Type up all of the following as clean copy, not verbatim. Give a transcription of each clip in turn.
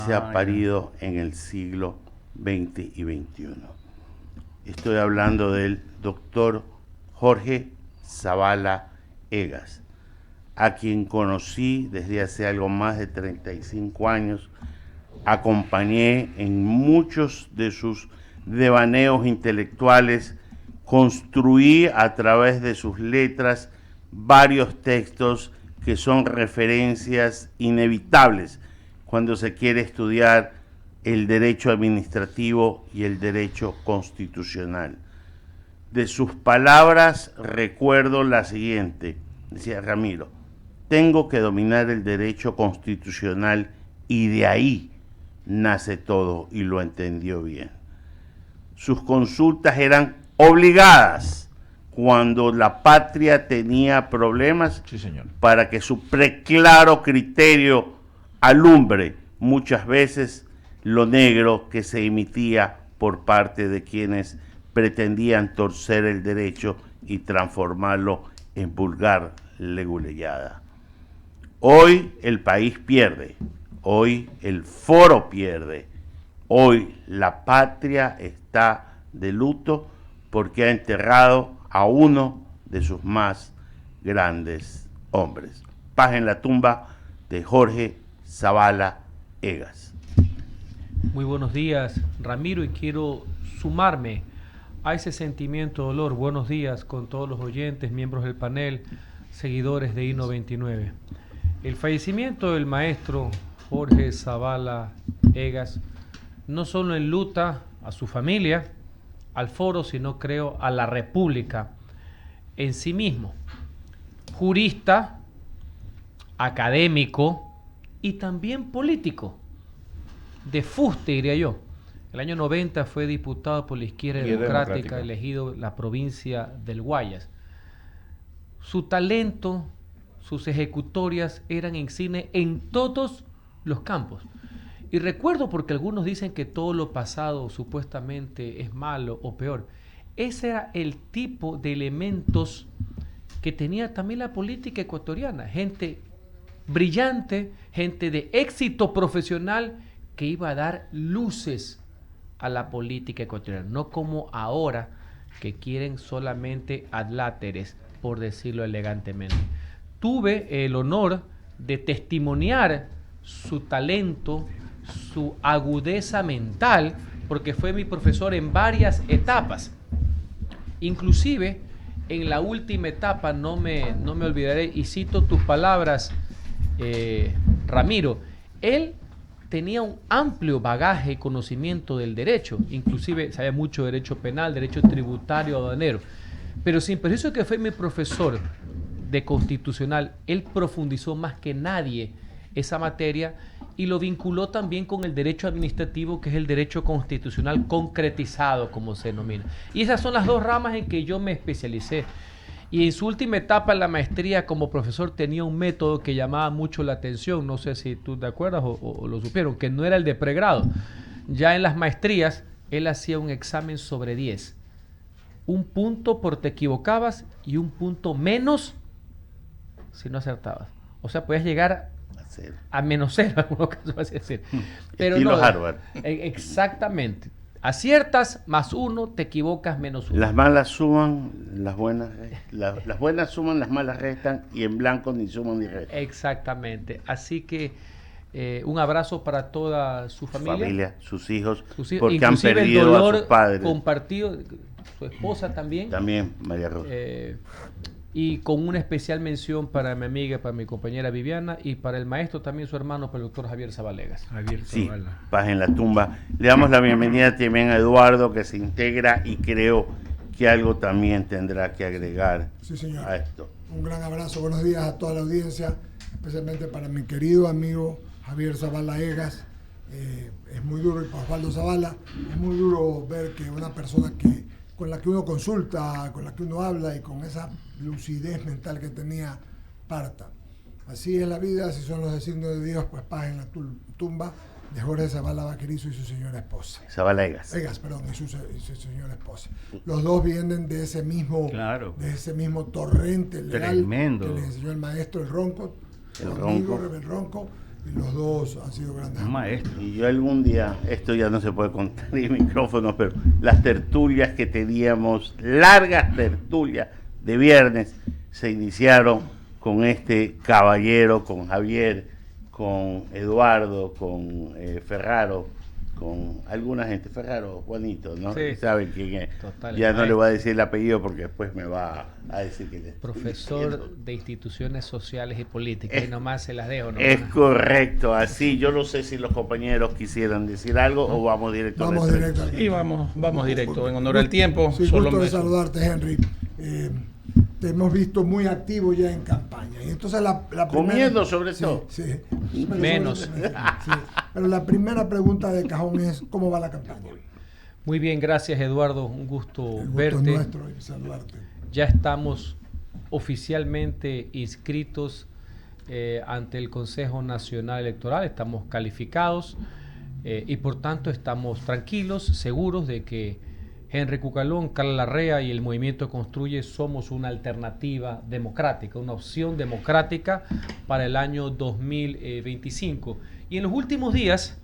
se ha parido en el siglo XX y XXI. Estoy hablando del doctor Jorge Zavala Egas, a quien conocí desde hace algo más de 35 años, acompañé en muchos de sus devaneos intelectuales, construí a través de sus letras varios textos que son referencias inevitables cuando se quiere estudiar el derecho administrativo y el derecho constitucional. De sus palabras recuerdo la siguiente, decía Ramiro: tengo que dominar el derecho constitucional y de ahí nace todo, y lo entendió bien. Sus consultas eran obligadas cuando la patria tenía problemas, sí, señor, para que su preclaro criterio alumbre muchas veces lo negro que se emitía por parte de quienes pretendían torcer el derecho y transformarlo en vulgar leguleyada. Hoy el país pierde, hoy el foro pierde, hoy la patria está de luto porque ha enterrado a uno de sus más grandes hombres. Paz en la tumba de Jorge Zavala Egas. Muy buenos días, Ramiro, y quiero sumarme a ese sentimiento de dolor. Buenos días con todos los oyentes, miembros del panel, seguidores de I-99. El fallecimiento del maestro Jorge Zavala Egas no solo enluta a su familia, al foro, sino creo a la República en sí mismo. Jurista, académico y también político. De fuste, diría yo. El año 90 fue diputado por la Izquierda Democrática, elegido la provincia del Guayas. Su talento, sus ejecutorias eran insignes en todos los campos. Y recuerdo, porque algunos dicen que todo lo pasado supuestamente es malo o peor. Ese era el tipo de elementos que tenía también la política ecuatoriana. Gente brillante, gente de éxito profesional que iba a dar luces a la política ecuatoriana. No como ahora, que quieren solamente adláteres, por decirlo elegantemente. Tuve el honor de testimoniar su talento, su agudeza mental, porque fue mi profesor en varias etapas. Inclusive, en la última etapa, no me olvidaré, y cito tus palabras, Ramiro, él tenía un amplio bagaje y conocimiento del derecho, inclusive sabía mucho de derecho penal, derecho tributario, aduanero, pero sin perjuicio que fue mi profesor de constitucional, él profundizó más que nadie esa materia y lo vinculó también con el derecho administrativo, que es el derecho constitucional concretizado, como se denomina. Y esas son las dos ramas en que yo me especialicé. Y en su última etapa en la maestría como profesor tenía un método que llamaba mucho la atención, no sé si tú te acuerdas o lo supieron, que no era el de pregrado. Ya en las maestrías él hacía un examen sobre 10. Un punto por te equivocabas y un punto menos si no acertabas. O sea, podías llegar a menos 0 en algunos casos, así decir. Pero estilo no, Harvard. Exactamente. Aciertas más 1, te equivocas menos 1. Las malas suman, las buenas suman, las malas restan, y en blanco ni suman ni restan. Exactamente. Así que un abrazo para toda su familia. Sus hijos, porque han inclusive perdido el dolor a sus padres. Compartido, su esposa también. También, María Rosa. Y con una especial mención para mi amiga, para mi compañera Viviana, y para el maestro también, su hermano, para el doctor Javier Zavala Egas. Sí, paz en la tumba. Le damos la bienvenida también a Eduardo, que se integra y creo que algo también tendrá que agregar, sí, señor, a esto. Un gran abrazo, buenos días a toda la audiencia, especialmente para mi querido amigo Javier Zavala Egas. Es muy duro, y para Osvaldo Zavala, es muy duro ver que una persona con la que uno consulta, con la que uno habla y con esa lucidez mental que tenía, parta. Así es la vida, así son los designios de Dios, pues paz en la tumba de Jorge Zavala Vaquerizo y su señora esposa. Zavala Egas. Y su señora esposa. Los dos vienen de ese mismo, de ese mismo torrente legal que le enseñó el maestro El Ronco, el Ronco, y los dos han sido grandes maestros. Y yo algún día, esto ya no se puede contar en micrófonos, pero las tertulias que teníamos, largas tertulias de viernes, se iniciaron con este caballero, con Javier, con Eduardo, con Ferraro, con alguna gente, Ferraro, Juanito, ¿no? Sí. ¿Saben quién es? Total, ya no le voy a decir el apellido porque después me va a decir que es. Profesor de instituciones sociales y políticas, y nomás se las dejo. Es correcto, así. Yo no sé si los compañeros quisieran decir algo o vamos directo. Vamos directo. Y vamos directo, en honor al tiempo. Sí, gusto de saludarte, Henry. Te hemos visto muy activo ya en campaña. Y entonces la comiendo sobre todo. Sí, menos. Sí. Pero la primera pregunta de cajón es, ¿cómo va la campaña? Muy bien, gracias Eduardo, un gusto verte. Es nuestro saludarte. Ya estamos oficialmente inscritos ante el Consejo Nacional Electoral, estamos calificados y por tanto estamos tranquilos, seguros de que Henry Cucalón, Carla Larrea y el Movimiento Construye somos una alternativa democrática, una opción democrática para el año 2025. Y en los últimos días,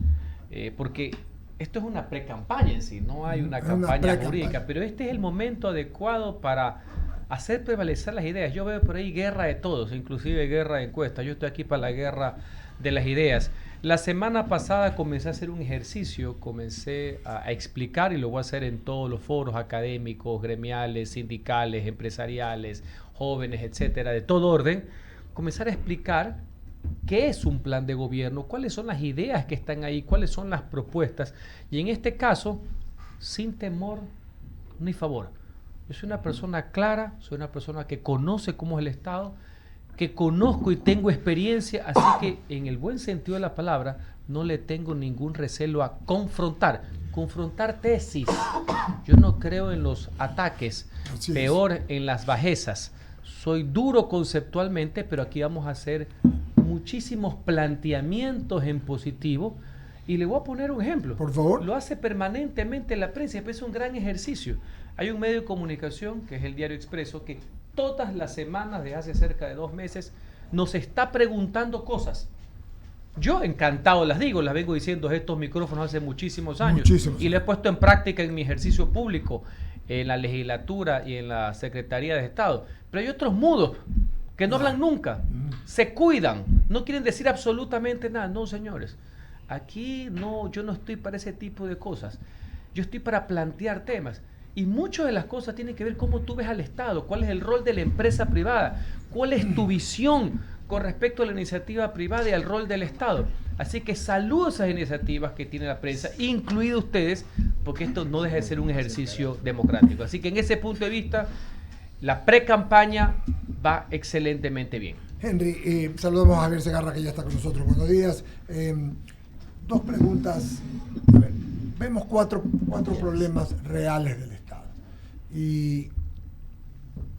porque esto es una pre-campaña en sí, no hay una campaña jurídica, pero este es el momento adecuado para hacer prevalecer las ideas. Yo veo por ahí guerra de todos, inclusive guerra de encuestas. Yo estoy aquí para la guerra de las ideas. La semana pasada comencé a hacer un ejercicio, comencé a explicar, y lo voy a hacer en todos los foros académicos, gremiales, sindicales, empresariales, jóvenes, etcétera, de todo orden, comenzar a explicar qué es un plan de gobierno, cuáles son las ideas que están ahí, cuáles son las propuestas, y en este caso, sin temor ni favor. Yo soy una persona clara, soy una persona que conoce cómo es el Estado, que conozco y tengo experiencia, así que en el buen sentido de la palabra no le tengo ningún recelo a confrontar tesis. Yo no creo en los ataques, peor en las bajezas. Soy duro conceptualmente, pero aquí vamos a hacer muchísimos planteamientos en positivo y le voy a poner un ejemplo. Por favor. Lo hace permanentemente la prensa, es un gran ejercicio. Hay un medio de comunicación que es el Diario Expreso que todas las semanas de hace cerca de 2 meses nos está preguntando cosas. Yo encantado las digo, las vengo diciendo estos micrófonos hace muchísimos años y lo he puesto en práctica en mi ejercicio público, en la legislatura y en la Secretaría de Estado. Pero hay otros mudos que no hablan nunca, se cuidan, no quieren decir absolutamente nada. No, señores, aquí no, yo no estoy para ese tipo de cosas. Yo estoy para plantear temas. Y muchas de las cosas tienen que ver cómo tú ves al Estado, cuál es el rol de la empresa privada, cuál es tu visión con respecto a la iniciativa privada y al rol del Estado. Así que saludo esas iniciativas que tiene la prensa, incluidos ustedes, porque esto no deja de ser un ejercicio democrático. Así que en ese punto de vista, la pre-campaña va excelentemente bien. Henry, saludamos a Javier Segarra, que ya está con nosotros. Buenos días. 2 preguntas. A ver, vemos cuatro problemas reales del Estado. Y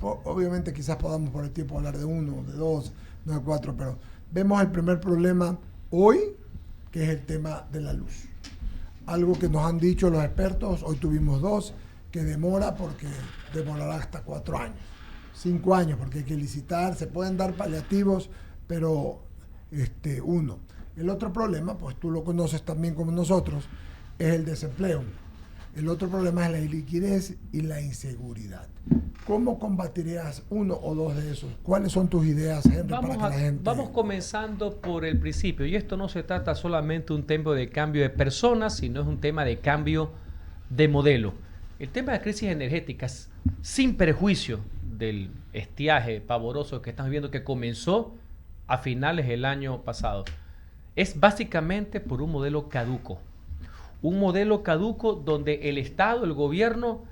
obviamente quizás podamos por el tiempo hablar de 1, de 2, no de 4, pero vemos el primer problema hoy, que es el tema de la luz. Algo que nos han dicho los expertos, hoy tuvimos 2, que demorará hasta 4 años, 5 años, porque hay que licitar, se pueden dar paliativos, pero 1. El otro problema, pues tú lo conoces también como nosotros, es el desempleo. El otro problema es la iliquidez y la inseguridad. ¿Cómo combatirías 1 o 2 de esos? ¿Cuáles son tus ideas, Henry, para que la gente... Vamos comenzando por el principio. Y esto no se trata solamente de un tema de cambio de personas, sino es un tema de cambio de modelo. El tema de la crisis energética, sin perjuicio del estiaje pavoroso que estamos viendo que comenzó a finales del año pasado, es básicamente por un modelo caduco. Un modelo caduco donde el Estado, el gobierno,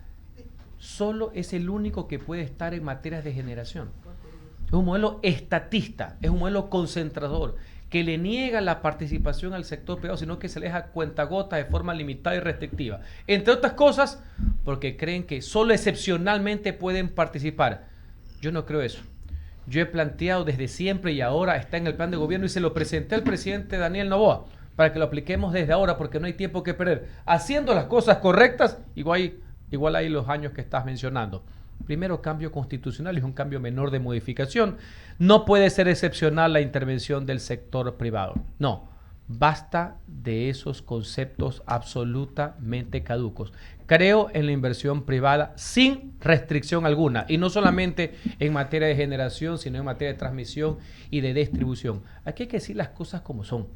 solo es el único que puede estar en materias de generación. Es un modelo estatista, es un modelo concentrador, que le niega la participación al sector privado, sino que se le deja cuentagotas de forma limitada y restrictiva. Entre otras cosas, porque creen que solo excepcionalmente pueden participar. Yo no creo eso. Yo he planteado desde siempre y ahora está en el plan de gobierno y se lo presenté al presidente Daniel Noboa para que lo apliquemos desde ahora porque no hay tiempo que perder. Haciendo las cosas correctas, igual hay los años que estás mencionando. Primero, cambio constitucional, es un cambio menor de modificación. No puede ser excepcional la intervención del sector privado. No, basta de esos conceptos absolutamente caducos. Creo en la inversión privada sin restricción alguna, y no solamente en materia de generación, sino en materia de transmisión y de distribución. Aquí hay que decir las cosas como son.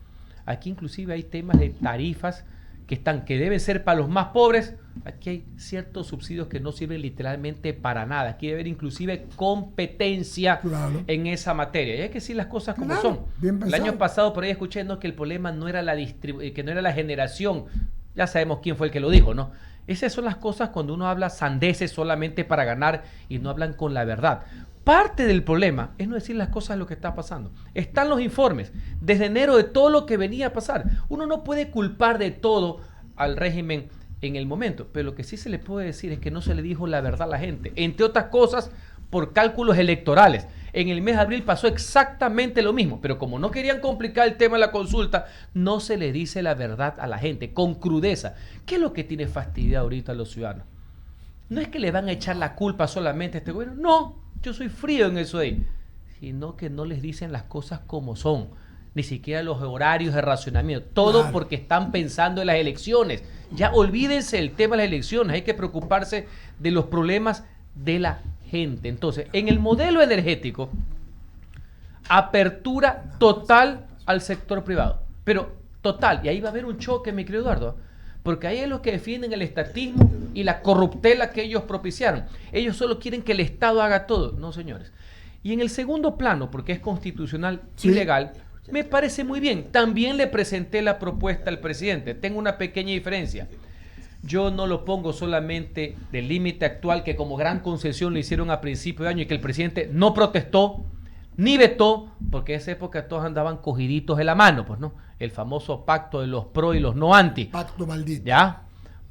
Aquí inclusive hay temas de tarifas que deben ser para los más pobres. Aquí hay ciertos subsidios que no sirven literalmente para nada. Aquí debe haber inclusive competencia en esa materia. Y hay que decir las cosas como son. El año pasado por ahí escuché que el problema no era que no era la generación. Ya sabemos quién fue el que lo dijo, ¿no? Esas son las cosas cuando uno habla sandeces solamente para ganar y no hablan con la verdad. Parte del problema es no decir las cosas de lo que está pasando. Están los informes desde enero de todo lo que venía a pasar. Uno no puede culpar de todo al régimen en el momento, pero lo que sí se le puede decir es que no se le dijo la verdad a la gente, entre otras cosas por cálculos electorales. En el mes de abril pasó exactamente lo mismo, pero como no querían complicar el tema de la consulta, no se le dice la verdad a la gente, con crudeza. ¿Qué es lo que tiene fastidiado ahorita a los ciudadanos? No es que le van a echar la culpa solamente a este gobierno, no, yo soy frío en eso de ahí, sino que no les dicen las cosas como son, ni siquiera los horarios de racionamiento, todo porque están pensando en las elecciones. Ya olvídense del tema de las elecciones, hay que preocuparse de los problemas de la gente. Entonces, en el modelo energético, apertura total al sector privado, pero total, y ahí va a haber un choque, mi querido Eduardo, porque ahí es los que defienden el estatismo y la corruptela que ellos propiciaron. Ellos solo quieren que el Estado haga todo. No, señores. Y en el segundo plano, porque es constitucional y legal, me parece muy bien. También le presenté la propuesta al presidente. Tengo una pequeña diferencia. Yo no lo pongo solamente del límite actual que como gran concesión lo hicieron a principio de año y que el presidente no protestó ni vetó, porque en esa época todos andaban cogiditos de la mano, pues no, el famoso pacto de los pro y los no anti. Pacto maldito. ¿Ya?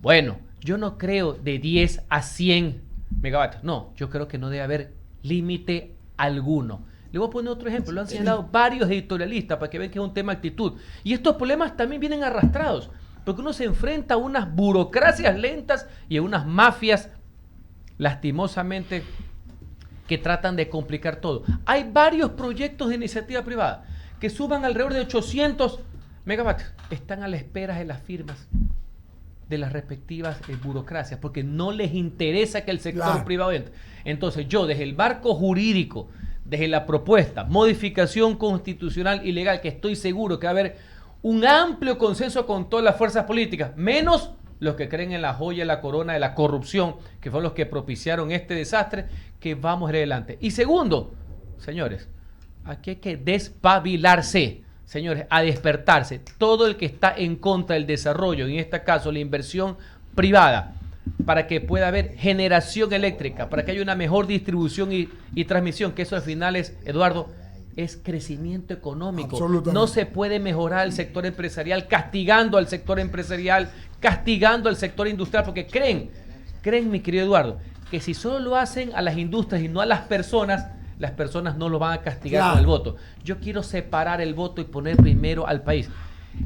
Bueno, yo no creo de 10 a 100 megavatios. No, yo creo que no debe haber límite alguno. Le voy a poner otro ejemplo, lo han señalado varios editorialistas para que vean que es un tema de actitud. Y estos problemas también vienen arrastrados, porque uno se enfrenta a unas burocracias lentas y a unas mafias, lastimosamente, que tratan de complicar todo. Hay varios proyectos de iniciativa privada que suban alrededor de 800 megavatios. Están a la espera de las firmas de las respectivas burocracias, porque no les interesa que el sector privado entre. Entonces yo, desde el marco jurídico, desde la propuesta, modificación constitucional y legal, que estoy seguro que va a haber un amplio consenso con todas las fuerzas políticas, menos los que creen en la joya, la corona de la corrupción, que fueron los que propiciaron este desastre, que vamos a ir adelante. Y segundo, señores, aquí hay que despabilarse, señores, a despertarse. Todo el que está en contra del desarrollo, en este caso la inversión privada, para que pueda haber generación eléctrica, para que haya una mejor distribución y transmisión, que eso al final es, Eduardo, es crecimiento económico. No se puede mejorar el sector empresarial castigando al sector empresarial, castigando al sector industrial, porque creen, mi querido Eduardo, que si solo lo hacen a las industrias y no a las personas no lo van a castigar con el voto. Yo quiero separar el voto y poner primero al país.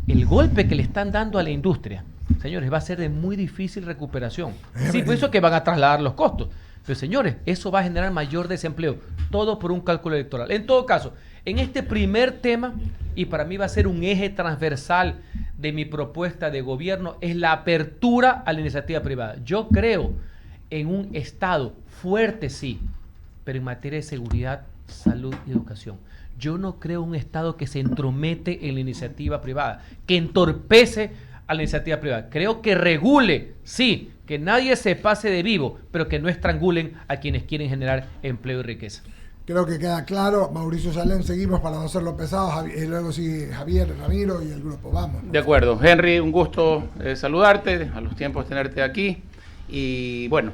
El golpe que le están dando a la industria, señores, va a ser de muy difícil recuperación. Sí, por eso que van a trasladar los costos. Pero señores, eso va a generar mayor desempleo. Todo por un cálculo electoral. En todo caso, en este primer tema, y para mí va a ser un eje transversal de mi propuesta de gobierno, es la apertura a la iniciativa privada. Yo creo en un Estado fuerte, sí, pero en materia de seguridad, salud y educación. Yo no creo un Estado que se entromete en la iniciativa privada, que entorpece a la iniciativa privada. Creo que regule, sí, que nadie se pase de vivo, pero que no estrangulen a quienes quieren generar empleo y riqueza. Creo que queda claro. Mauricio Salem, seguimos para no hacerlo pesado. Luego sigue Javier, Ramiro y el grupo. Vamos. De acuerdo. Henry, un gusto saludarte, a los tiempos tenerte aquí. Y bueno,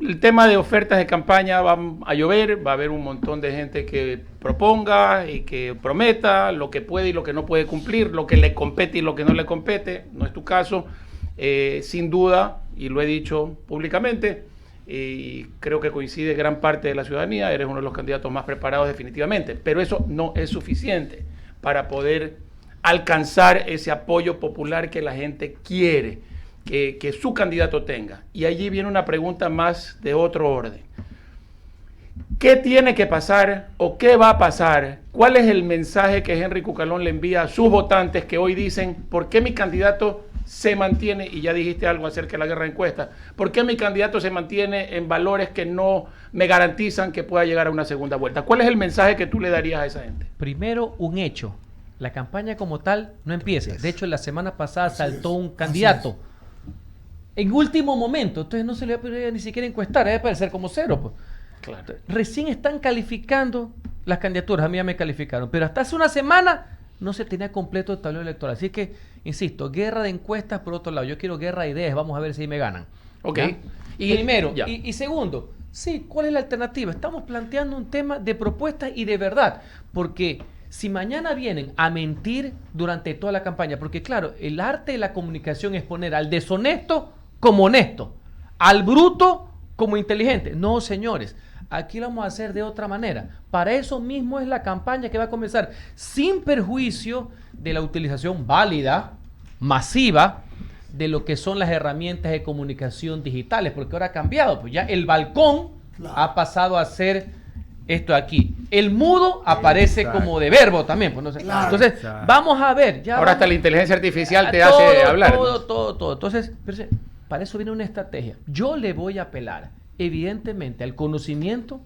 el tema de ofertas de campaña va a llover, va a haber un montón de gente que proponga y que prometa lo que puede y lo que no puede cumplir, lo que le compete y lo que no le compete. No es tu caso. Sin duda, y lo he dicho públicamente, y creo que coincide gran parte de la ciudadanía, eres uno de los candidatos más preparados definitivamente, pero eso no es suficiente para poder alcanzar ese apoyo popular que la gente quiere. que su candidato tenga. Y allí viene una pregunta más de otro orden. ¿Qué tiene que pasar o qué va a pasar? ¿Cuál es el mensaje que Henry Cucalón le envía a sus votantes que hoy dicen, ¿por qué mi candidato se mantiene? Y ya dijiste algo acerca de la guerra de encuestas. ¿Por qué mi candidato se mantiene en valores que no me garantizan que pueda llegar a una segunda vuelta? ¿Cuál es el mensaje que tú le darías a esa gente? Primero, un hecho. La campaña como tal no empieza. De hecho, la semana pasada saltó un candidato en último momento. Entonces no se le va a poder ni siquiera encuestar. Debe parecer como cero, pues. Claro. Recién están calificando las candidaturas, a mí ya me calificaron, pero hasta hace una semana no se tenía completo el tablero electoral. Así que, insisto, guerra de encuestas por otro lado. Yo quiero guerra de ideas, vamos a ver si ahí me ganan. Ok. Y primero, y segundo, sí, ¿cuál es la alternativa? Estamos planteando un tema de propuestas y de verdad, porque si mañana vienen a mentir durante toda la campaña, porque claro, el arte de la comunicación es poner al deshonesto como honesto, al bruto como inteligente. No, señores. Aquí lo vamos a hacer de otra manera. Para eso mismo es la campaña que va a comenzar, sin perjuicio de la utilización válida, masiva, de lo que son las herramientas de comunicación digitales, porque ahora ha cambiado. Pues ya el balcón ha pasado a ser esto aquí. El mudo aparece como de verbo también. Pues no sé. Entonces, vamos a ver. Ya ahora hasta la inteligencia artificial te hace hablar. Todo. Entonces, para eso viene una estrategia. Yo le voy a apelar evidentemente al conocimiento,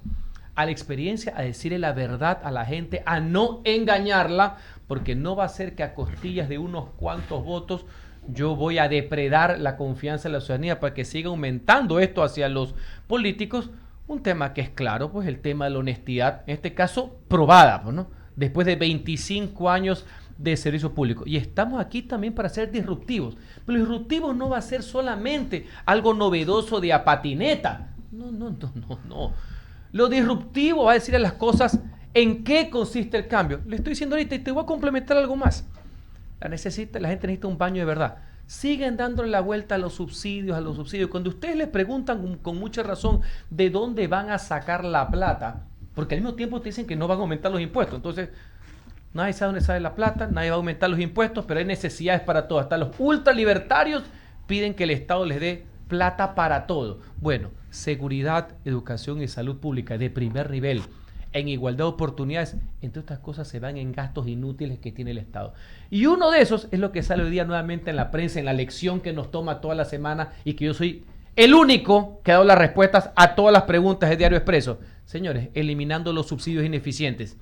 a la experiencia, a decirle la verdad a la gente, a no engañarla, porque no va a ser que a costillas de unos cuantos votos yo voy a depredar la confianza de la ciudadanía para que siga aumentando esto hacia los políticos. Un tema que es claro, pues el tema de la honestidad, en este caso probada, pues, ¿no? Después de 25 años de servicio público. Y estamos aquí también para ser disruptivos. Pero disruptivos no va a ser solamente algo novedoso de a patineta. No. Lo disruptivo va a decirle las cosas en qué consiste el cambio. Le estoy diciendo ahorita y te voy a complementar algo más. La gente necesita un baño de verdad. Siguen dándole la vuelta a los subsidios. Cuando ustedes les preguntan con mucha razón de dónde van a sacar la plata, porque al mismo tiempo te dicen que no van a aumentar los impuestos. Entonces, nadie sabe dónde sale la plata, nadie va a aumentar los impuestos, pero hay necesidades para todo. Hasta los ultralibertarios piden que el Estado les dé plata para todo. Bueno, seguridad, educación y salud pública de primer nivel, en igualdad de oportunidades, entre otras cosas se van en gastos inútiles que tiene el Estado. Y uno de esos es lo que sale hoy día nuevamente en la prensa, en la lección que nos toma toda la semana y que yo soy el único que ha dado las respuestas a todas las preguntas de Diario Expreso. Señores, eliminando los subsidios ineficientes.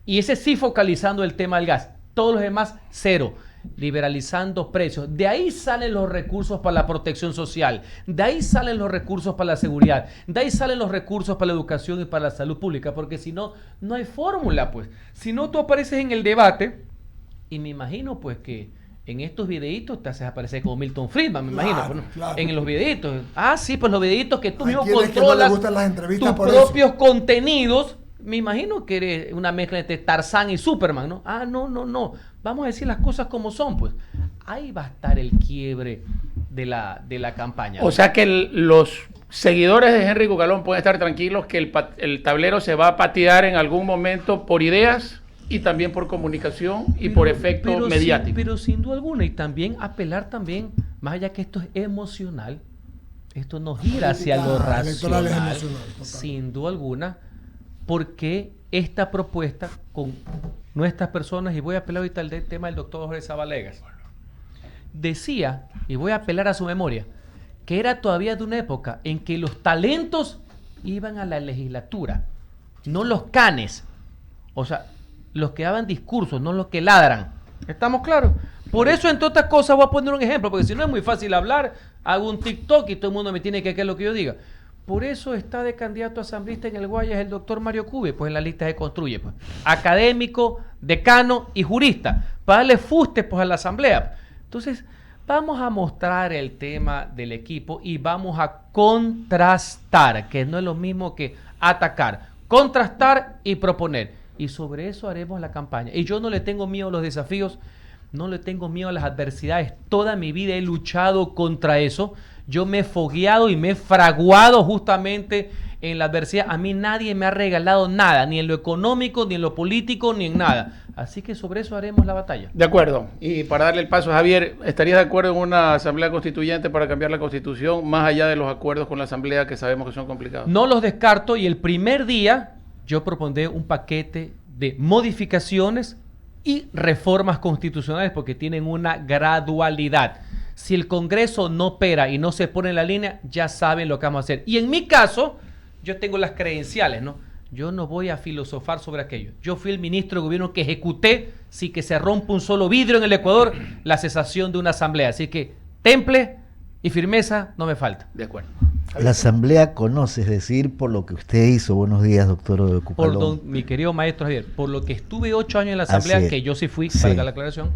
Y ese sí focalizando el tema del gas. Todos los demás, cero. Liberalizando precios. De ahí salen los recursos para la protección social. De ahí salen los recursos para la seguridad. De ahí salen los recursos para la educación y para la salud pública. Porque si no, no hay fórmula, pues. Si no, tú apareces en el debate y me imagino, pues, que en estos videitos te haces aparecer como Milton Friedman, me imagino. Pues, ¿no? Claro. En los videitos. Ah, sí, pues los videitos que tú mismo controlas que no le gustan las entrevistas tus por propios eso. contenidos. Me imagino que eres una mezcla entre Tarzán y Superman, ¿no? Ah, no. Vamos a decir las cosas como son, pues. Ahí va a estar el quiebre de la campaña. O sea que los seguidores de Henry Cucalón pueden estar tranquilos que el tablero se va a patear en algún momento por ideas y también por comunicación y por efecto mediático. Pero sin duda alguna, y también apelar también, más allá que esto es emocional, esto nos gira hacia lo racional, sin duda alguna, porque esta propuesta con nuestras personas, y voy a apelar ahorita al tema del doctor Jorge Zavala Egas, decía, y voy a apelar a su memoria, que era todavía de una época en que los talentos iban a la legislatura, no los canes, o sea, los que daban discursos, no los que ladran. ¿Estamos claros? Por eso, entre otras cosas, voy a poner un ejemplo, porque si no es muy fácil hablar, hago un TikTok y todo el mundo me tiene que creer lo que yo diga. Por eso está de candidato a asambleísta en el Guayas el doctor Mario Cube, pues en la lista se construye, pues. Académico, decano y jurista, para darle fuste pues a la asamblea. Entonces, vamos a mostrar el tema del equipo y vamos a contrastar, que no es lo mismo que atacar, contrastar y proponer. Y sobre eso haremos la campaña. Y yo no le tengo miedo a los desafíos, no le tengo miedo a las adversidades. Toda mi vida he luchado contra eso. Yo me he fogueado y me he fraguado justamente en la adversidad. A mí nadie me ha regalado nada, ni en lo económico, ni en lo político, ni en nada. Así que sobre eso haremos la batalla. De acuerdo. Y para darle el paso a Javier, ¿estarías de acuerdo en una asamblea constituyente para cambiar la Constitución, más allá de los acuerdos con la asamblea que sabemos que son complicados? No los descarto, y el primer día yo propondré un paquete de modificaciones y reformas constitucionales porque tienen una gradualidad. Si el Congreso no opera y no se pone en la línea, ya saben lo que vamos a hacer. Y en mi caso, yo tengo las credenciales, ¿no? Yo no voy a filosofar sobre aquello. Yo fui el ministro de gobierno que ejecuté, sin que se rompa un solo vidrio en el Ecuador, la cesación de una asamblea. Así que temple y firmeza no me falta. De acuerdo. La asamblea conoce, es decir, por lo que usted hizo. Buenos días, doctor Cucalón. Mi querido maestro Javier, por lo que estuve 8 años en la asamblea, que yo sí fui, valga la aclaración,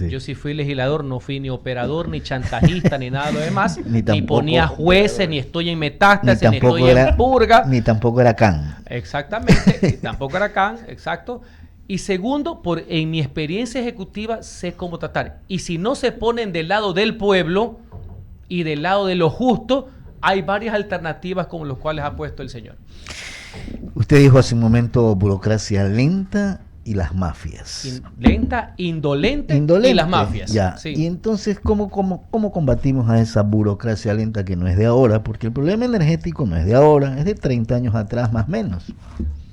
yo sí fui legislador, no fui ni operador, ni chantajista, ni nada de lo demás, ni ponía jueces, ni estoy en metástasis, ni estoy en purga. Ni tampoco era Can. Exactamente, ni tampoco era Can, exacto. Y segundo, en mi experiencia ejecutiva sé cómo tratar. Y si no se ponen del lado del pueblo y del lado de lo justo, hay varias alternativas como los cuales ha puesto el señor. Usted dijo hace un momento burocracia lenta y las mafias. Lenta, indolente y las mafias. Ya. Sí. Y entonces, ¿cómo combatimos a esa burocracia lenta que no es de ahora? Porque el problema energético no es de ahora, es de 30 años atrás más o menos.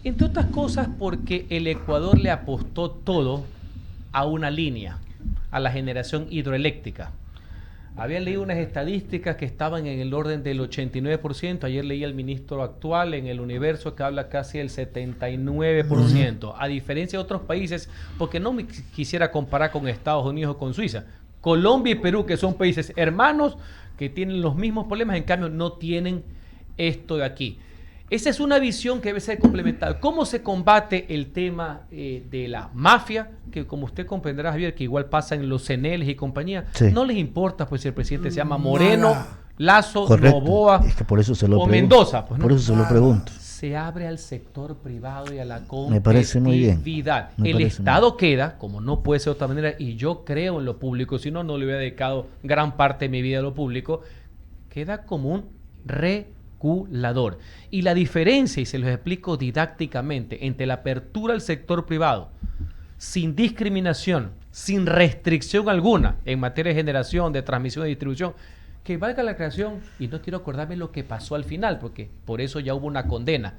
Entre otras cosas porque el Ecuador le apostó todo a una línea, a la generación hidroeléctrica. Había leído unas estadísticas que estaban en el orden del 89%. Ayer leí al ministro actual en El Universo que habla casi del 79%. A diferencia de otros países, porque no me quisiera comparar con Estados Unidos o con Suiza. Colombia y Perú, que son países hermanos, que tienen los mismos problemas, en cambio no tienen esto de aquí. Esa es una visión que debe ser complementada. ¿Cómo se combate el tema de la mafia? Que como usted comprenderá, Javier, que igual pasa en los CNLs y compañía. Sí. No les importa pues si el presidente se llama Moreno, Lazo, correcto. Noboa es que por eso se lo o Mendoza. Pues, ¿no? Por eso se lo pregunto. Se abre al sector privado y a la competitividad. Me parece muy bien. El Estado queda, como no puede ser de otra manera, y yo creo en lo público, si no, no le hubiera dedicado gran parte de mi vida a lo público, queda como un regulador. Y la diferencia, y se los explico didácticamente, entre la apertura al sector privado, sin discriminación, sin restricción alguna en materia de generación, de transmisión y distribución, que valga la creación, y no quiero acordarme lo que pasó al final, porque por eso ya hubo una condena.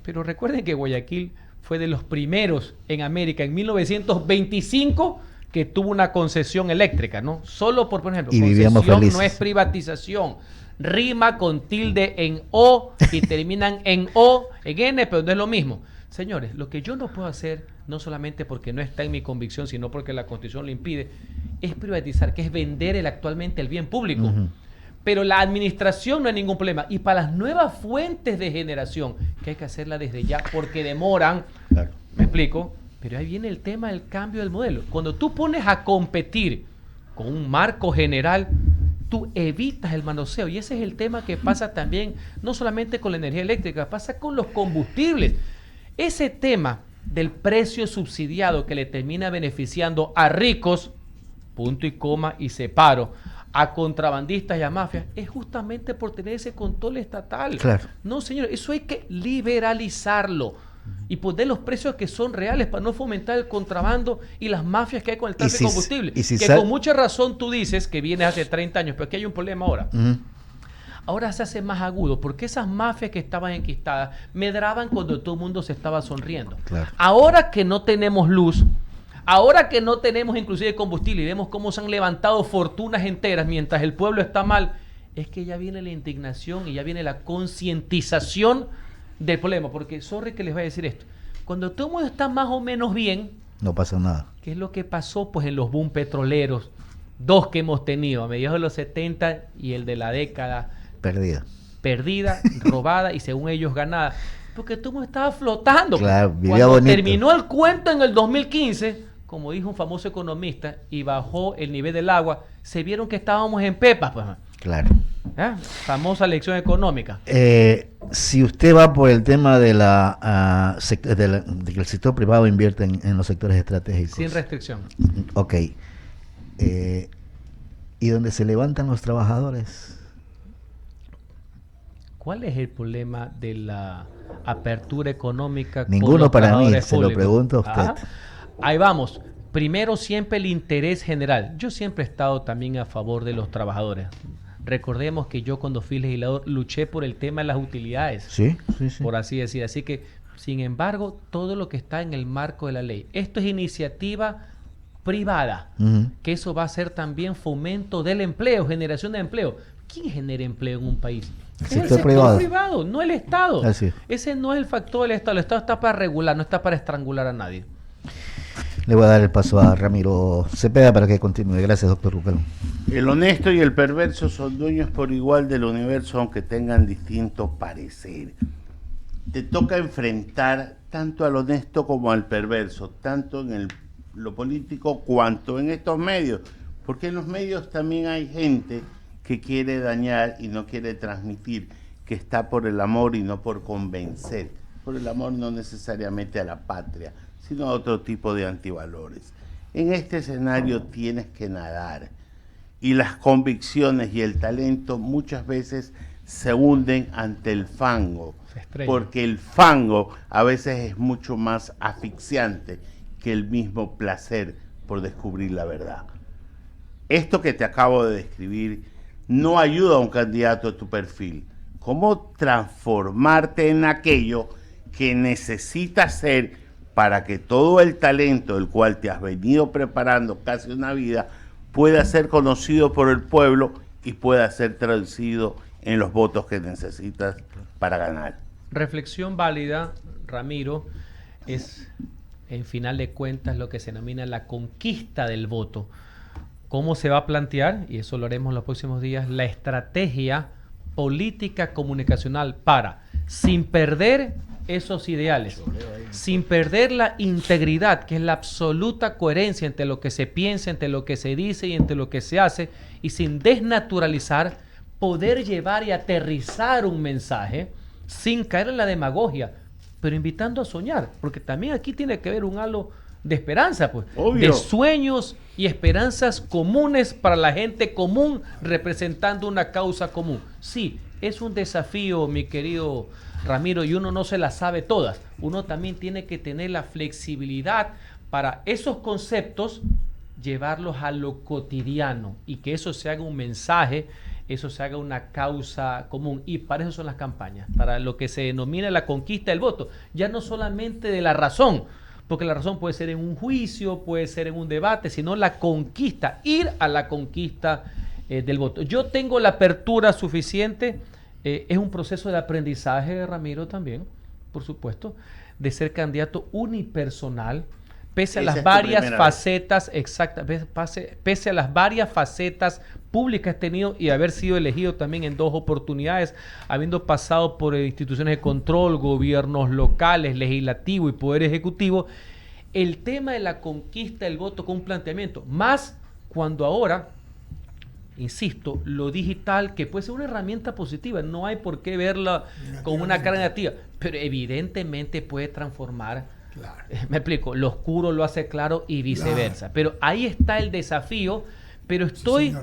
Pero recuerden que Guayaquil fue de los primeros en América, en 1925, que tuvo una concesión eléctrica, ¿no? Solo por ejemplo, y concesión no es privatización. Rima con tilde en O y terminan en O, en N, pero no es lo mismo. Señores, lo que yo no puedo hacer, no solamente porque no está en mi convicción, sino porque la Constitución lo impide, es privatizar, que es vender actualmente el bien público. Pero la administración no hay ningún problema. Y para las nuevas fuentes de generación, que hay que hacerla desde ya, porque demoran, claro. ¿Me explico? Pero ahí viene el tema del cambio del modelo. Cuando tú pones a competir con un marco general, tú evitas el manoseo. Y ese es el tema que pasa también, no solamente con la energía eléctrica, pasa con los combustibles. Ese tema del precio subsidiado que le termina beneficiando a ricos, punto y coma y separo, a contrabandistas y a mafias, es justamente por tener ese control estatal. Claro. No, señor, eso hay que liberalizarlo y poner los precios que son reales para no fomentar el contrabando y las mafias que hay con el tráfico de combustible. Con mucha razón tú dices que viene hace 30 años, pero aquí hay un problema ahora. Ahora se hace más agudo, porque esas mafias que estaban enquistadas medraban cuando todo el mundo se estaba sonriendo. Claro. Ahora que no tenemos luz, ahora que no tenemos inclusive combustible y vemos cómo se han levantado fortunas enteras mientras el pueblo está mal, es que ya viene la indignación y ya viene la concientización del problema. Porque, sorry que les voy a decir esto, cuando todo el mundo está más o menos bien, no pasa nada. ¿Qué es lo que pasó? Pues en los boom petroleros, dos que hemos tenido, a mediados de los 70 y el de la década perdida, robada y según ellos ganada, porque todo el mundo estaba flotando. Claro, cuando bonito. Terminó el cuento en el 2015, como dijo un famoso economista, y bajó el nivel del agua, se vieron que estábamos en pepas, pues. Claro. ¿Ah? Famosa lección económica. Si usted va por el tema de que el sector privado invierte en los sectores estratégicos. Sin restricción. Ok. ¿Y dónde se levantan los trabajadores? ¿cuál es el problema de la apertura económica? Ninguno para mí, se lo pregunto a usted. Ajá. Ahí vamos. Primero, siempre el interés general. Yo siempre he estado también a favor de los trabajadores. Recordemos que yo cuando fui legislador luché por el tema de las utilidades, Sí. por así decir. Así que, sin embargo, todo lo que está en el marco de la ley. Esto es iniciativa privada, que eso va a ser también fomento del empleo, generación de empleo. ¿Quién genera empleo en un país? El Es el sector sector privado, no el Estado. Así es. Ese no es el factor del Estado. El Estado está para regular, no está para estrangular a nadie. Le voy a dar el paso a Ramiro Cepeda para que continúe. Gracias, doctor Rucalón. El honesto y el perverso son dueños por igual del universo, aunque tengan distinto parecer. Te toca enfrentar tanto al honesto como al perverso, tanto en lo político cuanto en estos medios, porque en los medios también hay gente que quiere dañar y no quiere transmitir, que está por el amor y no por convencer. Por el amor no necesariamente a la patria, sino a otro tipo de antivalores. En este escenario tienes que nadar, y las convicciones y el talento muchas veces se hunden ante el fango, porque el fango a veces es mucho más asfixiante que el mismo placer por descubrir la verdad. Esto que te acabo de describir no ayuda a un candidato de tu perfil. ¿Cómo transformarte en aquello que necesitas ser para que todo el talento del cual te has venido preparando casi una vida pueda ser conocido por el pueblo y pueda ser traducido en los votos que necesitas para ganar? Reflexión válida, Ramiro, es en final de cuentas lo que se denomina la conquista del voto. ¿Cómo se va a plantear? Y eso lo haremos en los próximos días, la estrategia política comunicacional para, sin perder esos ideales, sin perder la integridad, que es la absoluta coherencia entre lo que se piensa, entre lo que se dice y entre lo que se hace, y sin desnaturalizar, poder llevar y aterrizar un mensaje sin caer en la demagogia, pero invitando a soñar, porque también aquí tiene que haber un halo de esperanza, pues, obvio, de sueños y esperanzas comunes para la gente común, representando una causa común. Sí, es un desafío, mi querido Ramiro, y uno no se las sabe todas. Uno también tiene que tener la flexibilidad para esos conceptos llevarlos a lo cotidiano y que eso se haga un mensaje, eso se haga una causa común. Y para eso son las campañas, para lo que se denomina la conquista del voto. Ya no solamente de la razón, porque la razón puede ser en un juicio, puede ser en un debate, sino la conquista, ir a la conquista del voto. Yo tengo la apertura suficiente, es un proceso de aprendizaje, Ramiro, también, por supuesto, de ser candidato unipersonal, pese a las varias facetas, pese a las varias facetas públicas que has tenido y haber sido elegido también en 2 oportunidades, habiendo pasado por instituciones de control, gobiernos locales, legislativo y poder ejecutivo, el tema de la conquista del voto con un planteamiento, más cuando ahora, insisto, lo digital, que puede ser una herramienta positiva, no hay por qué verla con una cara negativa, pero evidentemente puede transformar. Claro. Me explico, lo oscuro lo hace claro y viceversa. Claro. Pero ahí está el desafío, pero estoy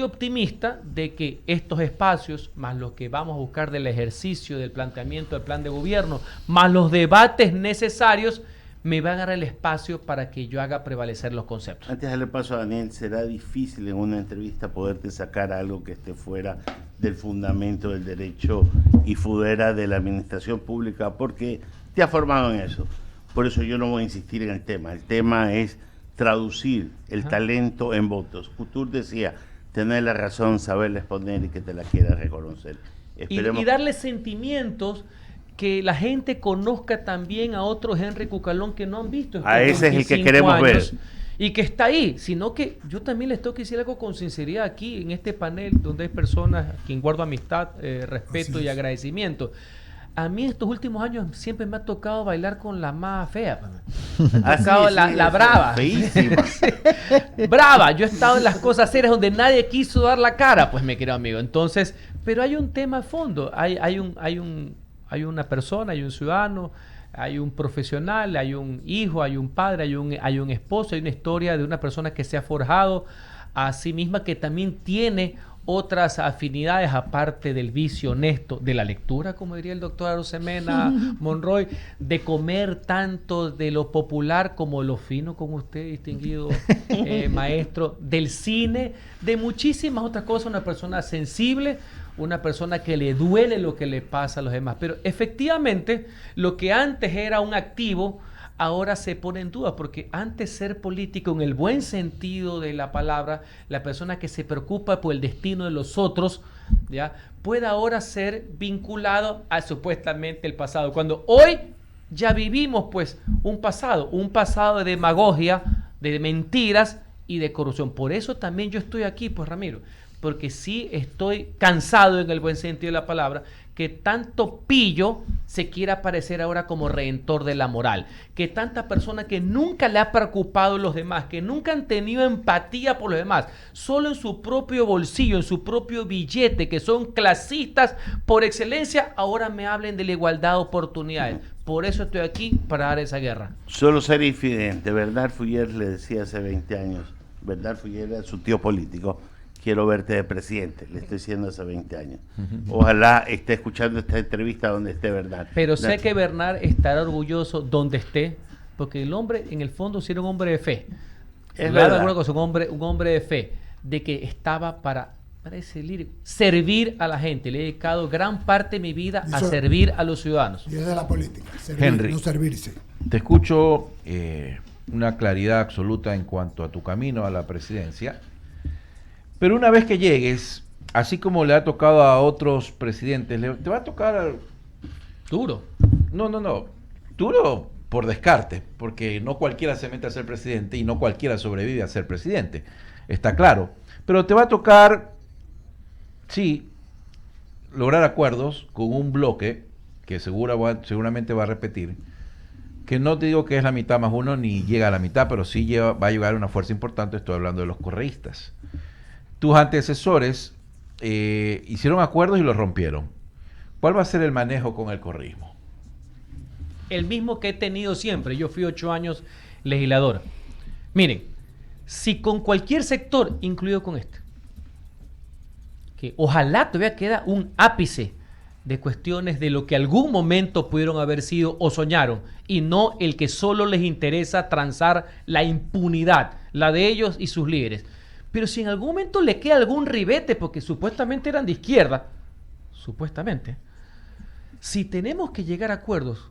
optimista de que estos espacios, más los que vamos a buscar del ejercicio, del planteamiento del plan de gobierno, más los debates necesarios, me van a dar el espacio para que yo haga prevalecer los conceptos. Antes de darle paso a Daniel, será difícil en una entrevista poderte sacar algo que esté fuera del fundamento del derecho y fuera de la administración pública, porque te has formado en eso. Por eso yo no voy a insistir en el tema. El tema es traducir el talento en votos. Couture decía, tener la razón, saberla exponer y que te la quiera reconocer. Y darle sentimientos, que la gente conozca también a otro Henry Cucalón que no han visto. A ese es el que queremos ver. Y que está ahí, sino que yo también les tengo que decir algo con sinceridad aquí en este panel donde hay personas a quien guardo amistad, respeto y agradecimiento. A mí estos últimos años siempre me ha tocado bailar con la más fea. Me ha tocado la brava. Brava. Yo he estado en las cosas serias donde nadie quiso dar la cara, pues, mi querido amigo. Entonces, pero hay un tema a fondo. Hay una persona, hay un ciudadano, hay un profesional, hay un hijo, hay un padre, hay un esposo, hay una historia de una persona que se ha forjado a sí misma, que también tiene otras afinidades aparte del vicio honesto de la lectura, como diría el doctor Arosemena Monroy, de comer tanto de lo popular como lo fino, como usted, distinguido maestro, del cine, de muchísimas otras cosas, una persona sensible, una persona que le duele lo que le pasa a los demás. Pero efectivamente, lo que antes era un activo, ahora se pone en duda, porque antes ser político en el buen sentido de la palabra, la persona que se preocupa por el destino de los otros, ¿ya?, puede ahora ser vinculado a supuestamente el pasado, cuando hoy ya vivimos pues un pasado de demagogia, de mentiras y de corrupción. Por eso también yo estoy aquí, pues, Ramiro, porque sí estoy cansado en el buen sentido de la palabra, que tanto pillo se quiera aparecer ahora como redentor de la moral, que tanta persona que nunca le ha preocupado a los demás, que nunca han tenido empatía por los demás, solo en su propio bolsillo, en su propio billete, que son clasistas por excelencia, ahora me hablen de la igualdad de oportunidades. Por eso estoy aquí, para dar esa guerra. Solo ser infidente. Bernard Fourier le decía hace 20 años, Bernard Fourier era su tío político, quiero verte de presidente, le estoy diciendo hace 20 años. Ojalá esté escuchando esta entrevista donde esté Bernard. Pero sé que Bernard estará orgulloso donde esté, porque el hombre, en el fondo, sí era un hombre de fe. Es verdad. Un hombre de fe, de que estaba para servir a la gente. Le he dedicado gran parte de mi vida a servir a los ciudadanos. Y esa es la política, servir, Henry, no servirse. Te escucho una claridad absoluta en cuanto a tu camino a la presidencia. Pero una vez que llegues, así como le ha tocado a otros presidentes, te va a tocar... Duro. No. Duro por descarte, porque no cualquiera se mete a ser presidente y no cualquiera sobrevive a ser presidente. Está claro. Pero te va a tocar, sí, lograr acuerdos con un bloque que seguramente va a repetir, que no te digo que es la mitad más uno ni llega a la mitad, pero sí va a llegar una fuerza importante. Estoy hablando de los correístas. Tus antecesores hicieron acuerdos y los rompieron. ¿Cuál va a ser el manejo con el correísmo? El mismo que he tenido siempre. Yo fui 8 años legislador. Miren, si con cualquier sector, incluido con este, que ojalá todavía queda un ápice de cuestiones de lo que algún momento pudieron haber sido o soñaron, y no el que solo les interesa transar la impunidad, la de ellos y sus líderes. Pero si en algún momento le queda algún ribete, porque supuestamente eran de izquierda, supuestamente, si tenemos que llegar a acuerdos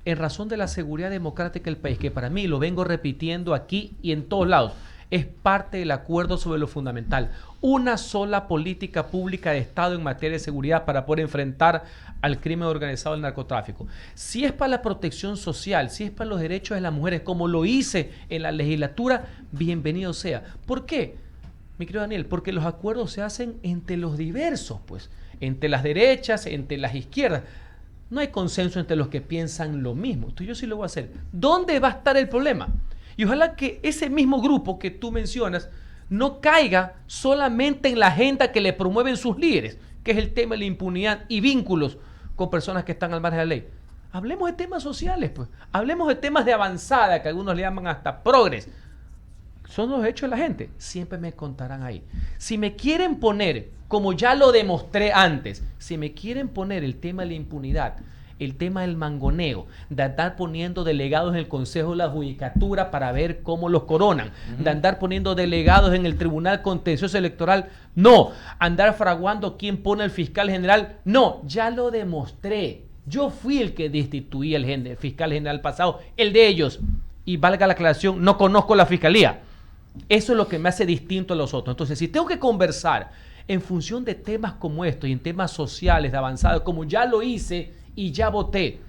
en razón de la seguridad democrática del país, que para mí, lo vengo repitiendo aquí y en todos lados, es parte del acuerdo sobre lo fundamental. Una sola política pública de Estado en materia de seguridad para poder enfrentar al crimen organizado, al narcotráfico. Si es para la protección social, si es para los derechos de las mujeres, como lo hice en la legislatura, bienvenido sea. ¿Por qué, mi querido Daniel? Porque los acuerdos se hacen entre los diversos, pues, entre las derechas, entre las izquierdas. No hay consenso entre los que piensan lo mismo. Entonces yo sí lo voy a hacer. ¿Dónde va a estar el problema? Y ojalá que ese mismo grupo que tú mencionas no caiga solamente en la agenda que le promueven sus líderes, que es el tema de la impunidad y vínculos con personas que están al margen de la ley. Hablemos de temas sociales, pues. Hablemos de temas de avanzada, que algunos le llaman hasta progres. Son los hechos de la gente. Siempre me contarán ahí. Si me quieren poner, como ya lo demostré antes, si me quieren poner el tema de la impunidad, el tema del mangoneo, de andar poniendo delegados en el Consejo de la Judicatura para ver cómo los coronan, de andar poniendo delegados en el Tribunal Contencioso Electoral, no, andar fraguando quién pone el fiscal general, no, ya lo demostré. Yo fui el que destituí al fiscal general pasado, el de ellos, y valga la aclaración, no conozco la fiscalía. Eso es lo que me hace distinto a los otros. Entonces, si tengo que conversar en función de temas como estos y en temas sociales de avanzado, como ya lo hice y ya voté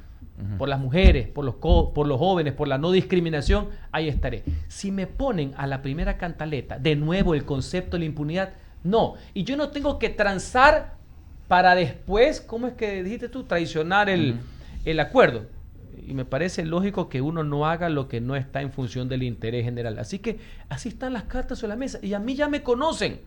por las mujeres, por los jóvenes, por la no discriminación, ahí estaré. Si me ponen a la primera cantaleta de nuevo el concepto de la impunidad, no. Y yo no tengo que transar para después, ¿cómo es que dijiste tú? Traicionar el acuerdo. Y me parece lógico que uno no haga lo que no está en función del interés general. Así que así están las cartas sobre la mesa. Y a mí ya me conocen.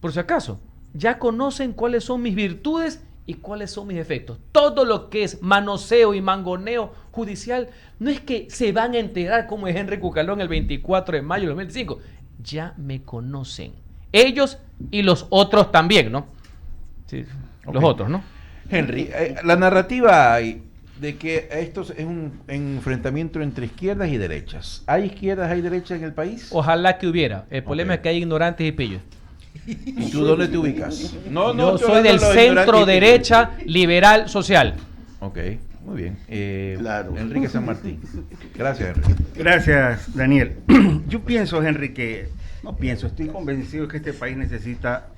Por si acaso, ya conocen cuáles son mis virtudes y cuáles son mis defectos. Todo lo que es manoseo y mangoneo judicial, no es que se van a enterar como es Henry Cucalón el 24 de mayo de 2025. Ya me conocen. Ellos y los otros también, ¿no? Sí, los Ok. otros, ¿no? Henry, la narrativa de que esto es un enfrentamiento entre izquierdas y derechas. ¿Hay izquierdas, hay derechas en el país? Ojalá que hubiera. El problema Ok. es que hay ignorantes y pillos. ¿Y tú dónde te ubicas? No, Yo estoy soy hablando del de los centro ignorantes y derecha liberal social. Ok, muy bien. Claro. Enrique San Martín. Gracias, Enrique. Gracias, Daniel. Yo pienso, Henry, estoy convencido que este país necesita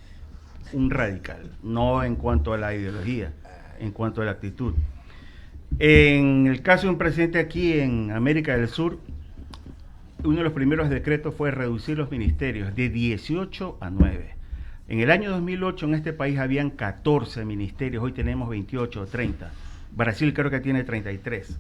un radical, no en cuanto a la ideología, en cuanto a la actitud. En el caso de un presidente aquí en América del Sur, uno de los primeros decretos fue reducir los ministerios de 18 a 9. En el año 2008 en este país habían 14 ministerios, hoy tenemos 28 o 30. Brasil creo que tiene 33.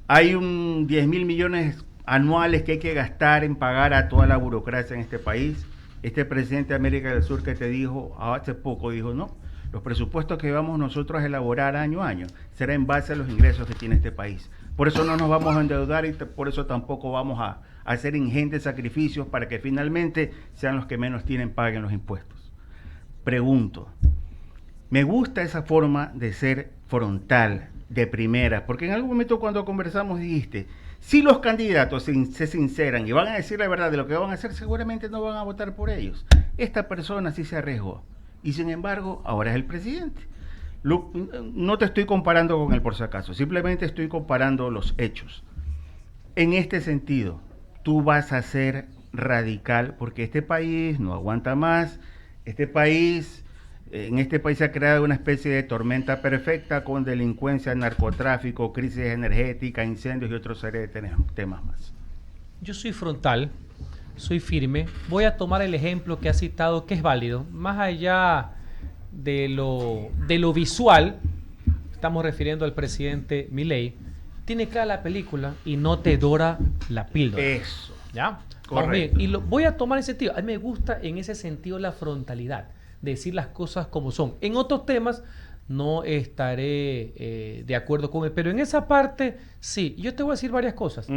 Hay 10.000 millones anuales que hay que gastar en pagar a toda la burocracia en este país. Este presidente de América del Sur que te dijo hace poco, dijo no, los presupuestos que vamos nosotros a elaborar año a año será en base a los ingresos que tiene este país. Por eso no nos vamos a endeudar y por eso tampoco vamos a hacer ingentes sacrificios para que finalmente sean los que menos tienen paguen los impuestos. Pregunto, me gusta esa forma de ser frontal, de primera, porque en algún momento cuando conversamos dijiste, si los candidatos se sinceran y van a decir la verdad de lo que van a hacer, seguramente no van a votar por ellos. Esta persona sí se arriesgó y sin embargo ahora es el presidente. No te estoy comparando con él por si acaso, simplemente estoy comparando los hechos. En este sentido, tú vas a ser radical porque este país no aguanta más, en este país se ha creado una especie de tormenta perfecta con delincuencia, narcotráfico, crisis energética, incendios y otros serie de temas más. Yo soy frontal, soy firme. Voy a tomar el ejemplo que ha citado, que es válido. Más allá de lo visual, estamos refiriendo al presidente Milei, tiene clara la película y no te dora la píldora. Eso. ¿Ya? Correcto. Vamos bien. Y lo voy a tomar en ese sentido. A mí me gusta en ese sentido la frontalidad, de decir las cosas como son. En otros temas no estaré de acuerdo con él, pero en esa parte sí. Yo te voy a decir varias cosas.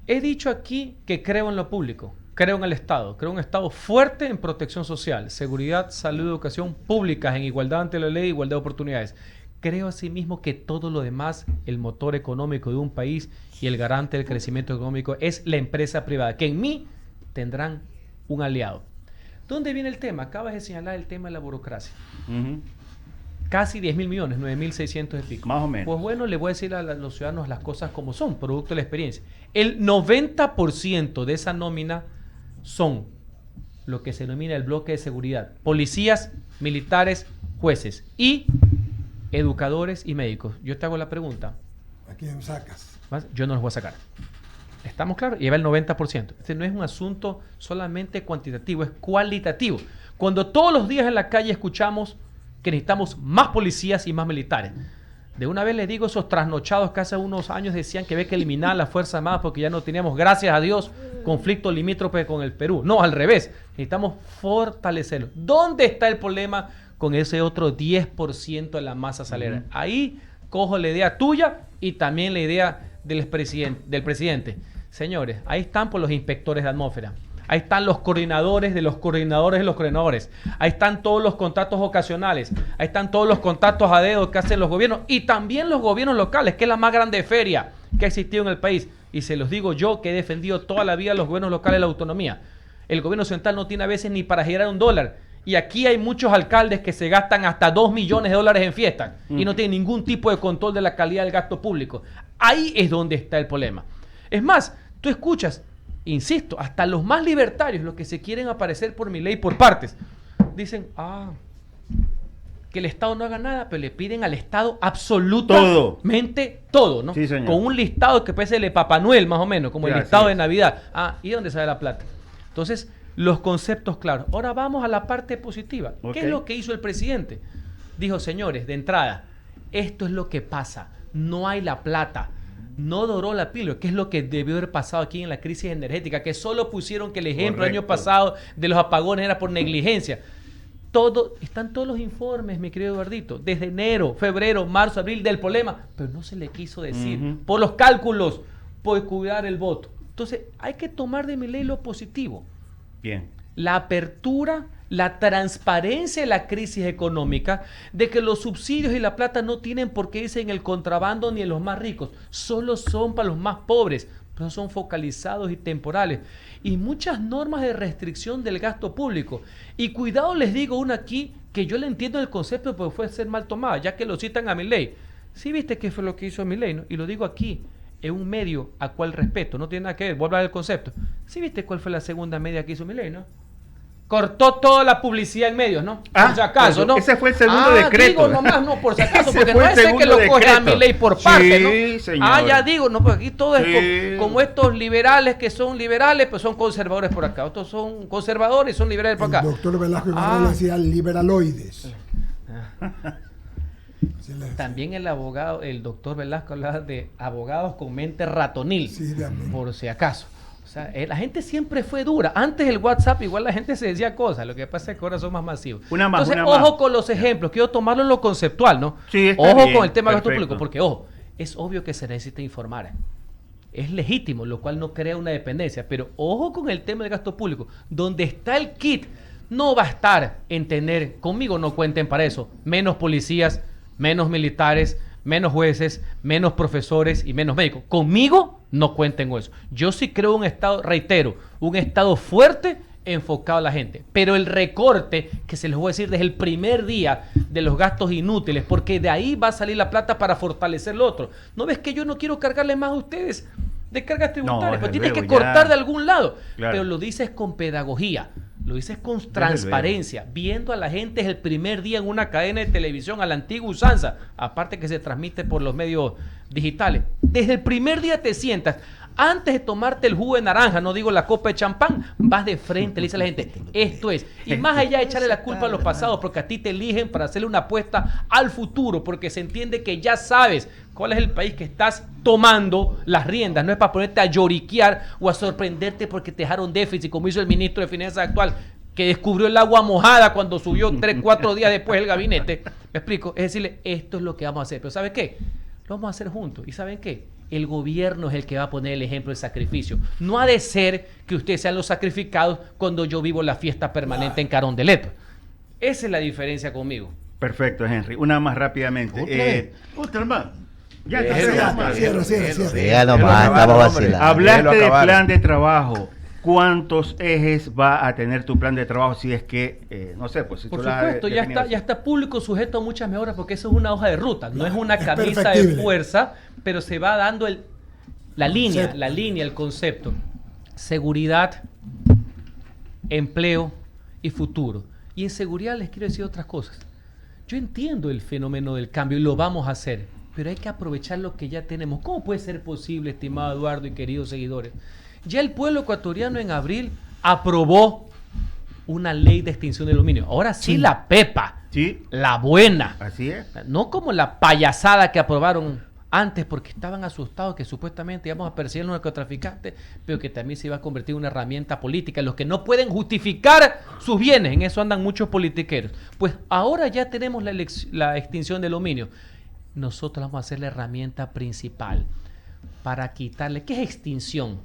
He dicho aquí que creo en lo público, creo en el Estado, creo en un Estado fuerte en protección social, seguridad, salud, educación públicas, en igualdad ante la ley, igualdad de oportunidades. Creo asimismo que todo lo demás, el motor económico de un país y el garante del crecimiento económico es la empresa privada, que en mí tendrán un aliado. ¿Dónde viene el tema? Acabas de señalar el tema de la burocracia. Casi 10.000 millones, 9.600 y pico. Más o menos. Pues bueno, le voy a decir a los ciudadanos las cosas como son, producto de la experiencia. El 90% de esa nómina son lo que se denomina el bloque de seguridad. Policías, militares, jueces y educadores y médicos. Yo te hago la pregunta. ¿A quién sacas? Yo no los voy a sacar. ¿Estamos claros? Lleva el 90%. Este no es un asunto solamente cuantitativo, es cualitativo. Cuando todos los días en la calle escuchamos que necesitamos más policías y más militares. De una vez les digo, esos trasnochados que hace unos años decían que había que eliminar las Fuerzas Armadas porque ya no teníamos, gracias a Dios, conflicto limítrofe con el Perú. No, al revés. Necesitamos fortalecerlo. ¿Dónde está el problema con ese otro 10% de la masa salarial? Ahí cojo la idea tuya y también la idea del presidente. Señores, ahí están por los inspectores de atmósfera. Ahí están los coordinadores de los coordinadores de los coordinadores. Ahí están todos los contratos ocasionales. Ahí están todos los contratos a dedo que hacen los gobiernos. Y también los gobiernos locales, que es la más grande feria que ha existido en el país. Y se los digo yo, que he defendido toda la vida los gobiernos locales de la autonomía. El gobierno central no tiene a veces ni para generar $1. Y aquí hay muchos alcaldes que se gastan hasta $2 millones en fiestas. Y no tienen ningún tipo de control de la calidad del gasto público. Ahí es donde está el problema. Es más, tú escuchas, insisto, hasta los más libertarios, los que se quieren aparecer por Milei por partes, dicen, que el Estado no haga nada, pero le piden al Estado absolutamente todo, ¿no? Sí, señor. Con un listado que parece el de Papá Noel, más o menos, como el Sí, listado así de es. Navidad. ¿Y dónde sale la plata? Entonces, los conceptos claros. Ahora vamos a la parte positiva. Ok. ¿Qué es lo que hizo el presidente? Dijo, señores, de entrada, esto es lo que pasa. No hay la plata. No doró la píldora, que es lo que debió haber pasado aquí en la crisis energética, que solo pusieron que el ejemplo el año Correcto. pasado de los apagones era por negligencia. Están todos los informes, mi querido Eduardito, desde enero, febrero, marzo, abril del problema, pero no se le quiso decir por los cálculos, por cuidar el voto. Entonces, hay que tomar de Milei lo positivo. Bien. la apertura, la transparencia de la crisis económica, de que los subsidios y la plata no tienen por qué irse en el contrabando ni en los más ricos, solo son para los más pobres, pero son focalizados y temporales. Y muchas normas de restricción del gasto público. Y cuidado, les digo una aquí, que yo le entiendo el concepto, pero fue ser mal tomada, ya que lo citan a Milei. ¿Sí viste qué fue lo que hizo Milei, no? Y lo digo aquí, en un medio a cual respeto, no tiene nada que ver, voy a hablar del concepto. ¿Sí viste cuál fue la segunda media que hizo Milei, no? Cortó toda la publicidad en medios, ¿no? Por si acaso, ¿no? Ese fue el segundo decreto. Digo nomás, no, por si acaso, porque no es que lo coge a Milei por parte, ¿no? Señor. Ya digo, no, porque aquí todo es como estos liberales que son liberales, pues son conservadores por acá. Otros son conservadores y son liberales por acá. El doctor Velasco Ibarra decía liberaloides. También el doctor Velasco hablaba de abogados con mente ratonil, por si acaso. O sea, la gente siempre fue dura. Antes el WhatsApp igual la gente se decía cosas. Lo que pasa es que ahora son más masivos. Entonces, ojo con los ejemplos. Quiero tomarlo en lo conceptual, ¿no? Sí, ojo bien, con el tema del gasto perfecto. público. Porque, ojo, es obvio que se necesita informar. Es legítimo, lo cual no crea una dependencia. Pero ojo con el tema del gasto público. Donde está el kit, no va a estar en tener, conmigo no cuenten para eso, menos policías, menos militares, menos jueces, menos profesores y menos médicos. Conmigo no cuenten con eso. Yo sí creo un Estado, reitero, un Estado fuerte enfocado a la gente. Pero el recorte, que se les voy a decir desde el primer día, de los gastos inútiles, porque de ahí va a salir la plata para fortalecer lo otro. ¿No ves que yo no quiero cargarles más a ustedes de cargas tributarias? Pues tienes que cortar de algún lado. Claro. Pero lo dices con pedagogía. Lo dices con transparencia, viendo a la gente desde el primer día en una cadena de televisión a la antigua usanza, aparte que se transmite por los medios digitales. Desde el primer día te sientas, antes de tomarte el jugo de naranja, no digo la copa de champán, vas de frente, le dice a la gente, esto es. Y más allá de echarle la culpa a los pasados, porque a ti te eligen para hacerle una apuesta al futuro, porque se entiende que ya sabes cuál es el país que estás tomando las riendas. No es para ponerte a lloriquear o a sorprenderte porque te dejaron déficit, como hizo el ministro de Finanzas actual, que descubrió el agua mojada cuando subió 3-4 días después el gabinete. ¿Me explico? Es decirle, esto es lo que vamos a hacer. Pero ¿saben qué? Lo vamos a hacer juntos. ¿Y saben qué? El gobierno es el que va a poner el ejemplo de sacrificio. No ha de ser que ustedes sean los sacrificados cuando yo vivo la fiesta permanente en Carondelet. Esa es la diferencia conmigo. Perfecto, Henry. Una más rápidamente. Otra más. Ya Cierra nomás, estamos vacilando. Hablaste de plan de trabajo. ¿Cuántos ejes va a tener tu plan de trabajo si es que, no sé, pues si por tú supuesto, ya está público, sujeto a muchas mejoras, porque eso es una hoja de ruta, no es una camisa de fuerza, pero se va dando la línea, el concepto. Seguridad, empleo y futuro. Y en seguridad les quiero decir otras cosas. Yo entiendo el fenómeno del cambio y lo vamos a hacer, pero hay que aprovechar lo que ya tenemos. ¿Cómo puede ser posible, estimado Eduardo y queridos seguidores? Ya el pueblo ecuatoriano en abril aprobó una ley de extinción del dominio. Ahora sí, la pepa, la buena. Así es. No como la payasada que aprobaron antes porque estaban asustados que supuestamente íbamos a perseguir a los narcotraficantes, pero que también se iba a convertir en una herramienta política. Los que no pueden justificar sus bienes, en eso andan muchos politiqueros. Pues ahora ya tenemos la extinción del dominio. Nosotros vamos a hacer la herramienta principal para quitarle. ¿Qué es extinción?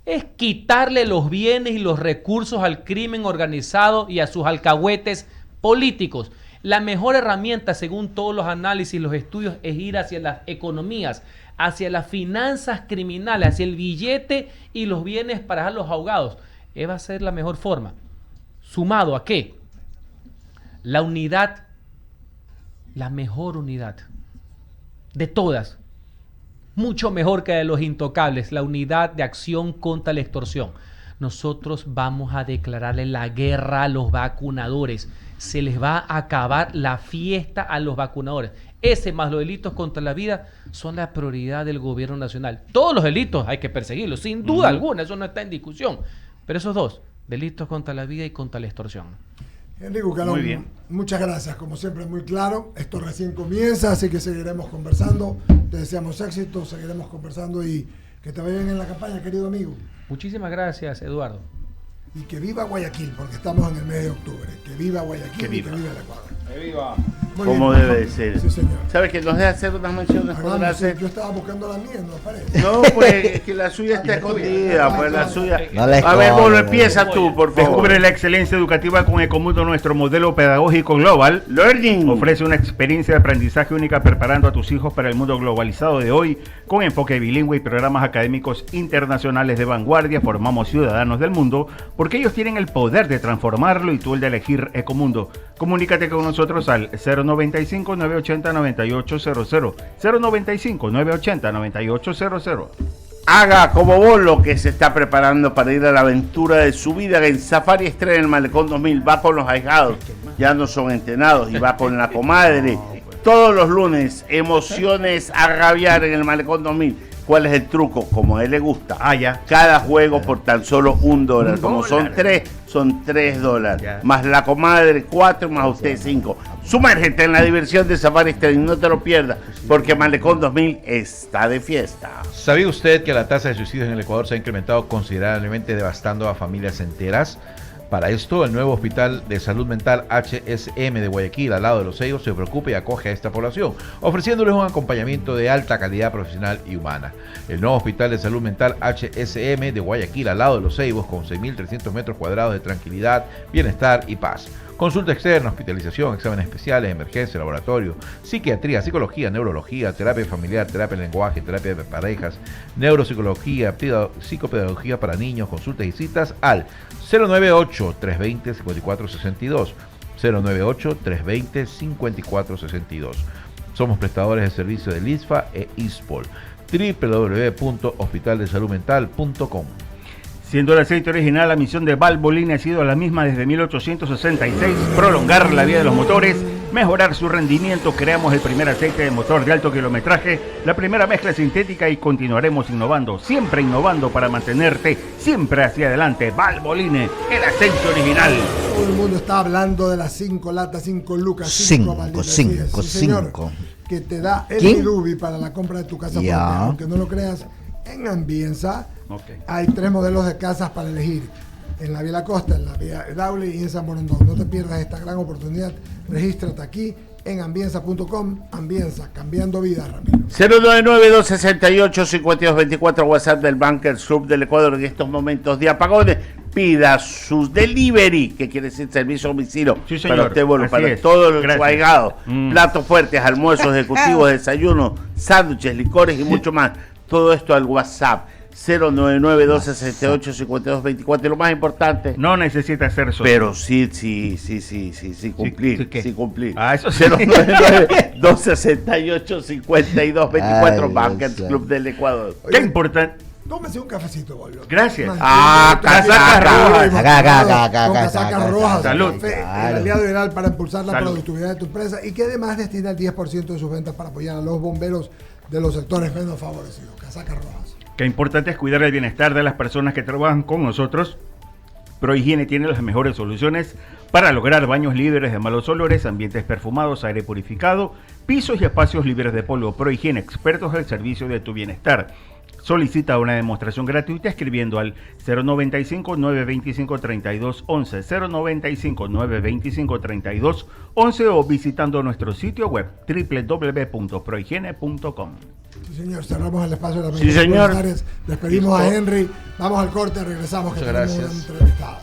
Es quitarle los bienes y los recursos al crimen organizado y a sus alcahuetes políticos. La mejor herramienta, según todos los análisis y los estudios, es ir hacia las economías, hacia las finanzas criminales, hacia el billete y los bienes para dejarlos ahogados. Esa va a ser la mejor forma. ¿Sumado a qué? La unidad, la mejor unidad de todas. Mucho mejor que de los intocables, la unidad de acción contra la extorsión. Nosotros vamos a declararle la guerra a los vacunadores. Se les va a acabar la fiesta a los vacunadores. Ese más los delitos contra la vida son la prioridad del gobierno nacional. Todos los delitos hay que perseguirlos, sin duda alguna, eso no está en discusión. Pero esos dos, delitos contra la vida y contra la extorsión. Enrique Bucalón, muy bien. Muchas gracias, como siempre muy claro, esto recién comienza, así que seguiremos conversando, te deseamos éxito, seguiremos conversando y que te vaya bien en la campaña, querido amigo. Muchísimas gracias, Eduardo. Y que viva Guayaquil, porque estamos en el mes de octubre, que viva Guayaquil y que viva el Ecuador. Que viva. Muy como bien. debe de ser. Sí, señor. ¿Sabes que nos deja hacer unas menciones? Hagamos, sí, yo estaba buscando la mía, no aparece. No, pues es que la suya está escondida, pues la suya. No le A ver, esconde. Bolo, empieza tú, por favor. Descubre la excelencia educativa con Ecomundo, nuestro modelo pedagógico global. Learning. Ofrece una experiencia de aprendizaje única preparando a tus hijos para el mundo globalizado de hoy, con enfoque bilingüe y programas académicos internacionales de vanguardia. Formamos ciudadanos del mundo porque ellos tienen el poder de transformarlo y tú el de elegir Ecomundo. Comunícate con nosotros al 095-980-9800. 095-980-9800. Haga como Bolo, que se está preparando para ir a la aventura de su vida. En Safari estrena el Malecón 2000. Va con los ahijados, ya no son entrenados, y va con la comadre. Todos los lunes, emociones a rabiar en el Malecón 2000. ¿Cuál es el truco? Como a él le gusta. Ya. Cada juego por tan solo $1. Como son $3. Ya. Más la comadre 4, más usted 5. Sumérgete en la diversión de Safari Stream, no te lo pierdas, porque Malecón 2000 está de fiesta. ¿Sabía usted que la tasa de suicidios en el Ecuador se ha incrementado considerablemente, devastando a familias enteras? Para esto, el nuevo Hospital de Salud Mental HSM de Guayaquil, al lado de Los Seibos, se preocupa y acoge a esta población, ofreciéndoles un acompañamiento de alta calidad profesional y humana. El nuevo Hospital de Salud Mental HSM de Guayaquil, al lado de Los Seibos, con 6.300 metros cuadrados de tranquilidad, bienestar y paz. Consulta externa, hospitalización, exámenes especiales, emergencia, laboratorio, psiquiatría, psicología, neurología, terapia familiar, terapia de lenguaje, terapia de parejas, neuropsicología, psicopedagogía para niños, consultas y citas al 098-320-5462. 098-320-5462. Somos prestadores de servicio del ISFA e ISPOL. www.hospitaldesaludmental.com. Siendo el aceite original, la misión de Valvoline ha sido la misma desde 1866, prolongar la vida de los motores, mejorar su rendimiento. Creamos el primer aceite de motor de alto kilometraje, la primera mezcla sintética, y continuaremos innovando, siempre innovando para mantenerte siempre hacia adelante. Valvoline, el aceite original. Todo el mundo está hablando de las 5 latas, 5 lucas, 5, malditas 5, días. Sí, señor, 5. que te da el ¿Quién? Mirubi para la compra de tu casa Ya. propia. Aunque no lo creas, en Ambienza Okay. hay 3 modelos de casas para elegir. En la Vía La Costa, en la Vía Daule y en San Borondón. No te pierdas esta gran oportunidad. Regístrate aquí en ambienza.com. Ambienza, cambiando vidas, Ramiro. 099-268-5224, WhatsApp del Bankers Club del Ecuador. En estos momentos de apagones, pida sus delivery, que quiere decir servicio a domicilio. Sí, señor. Para usted, bueno, Así para es. todos los Gracias. guaigados, platos fuertes, almuerzos ejecutivos, desayunos, sándwiches, licores y mucho más. Todo esto al WhatsApp 099-268-5224. Y lo más importante, No necesita hacer socio. pero sí cumplir, sí, ¿qué? sí cumplir. Ah, eso sí. 099-268-5224, Ay, Bankers Dios Club del Ecuador. Qué importante. Tómese un cafecito, boludo. Gracias. Manténgase Casacas rojas. Acá, Con casacas rojas. Salud. Café, Claro. el aliado ideal para impulsar la Salud. productividad de tu empresa y que además destina el 10% de sus ventas para apoyar a los bomberos de los sectores menos favorecidos. Casacas rojas. Qué importante es cuidar el bienestar de las personas que trabajan con nosotros. ProHigiene tiene las mejores soluciones para lograr baños libres de malos olores, ambientes perfumados, aire purificado, pisos y espacios libres de polvo. ProHigiene, expertos al servicio de tu bienestar. Solicita una demostración gratuita escribiendo al 095-925-3211, 095-925-3211 o visitando nuestro sitio web www.prohigiene.com. Sí, señor, cerramos el espacio de la Sí, señor. Despedimos a Henry. Vamos al corte, regresamos. Que Muchas tenemos gracias. una entrevistada.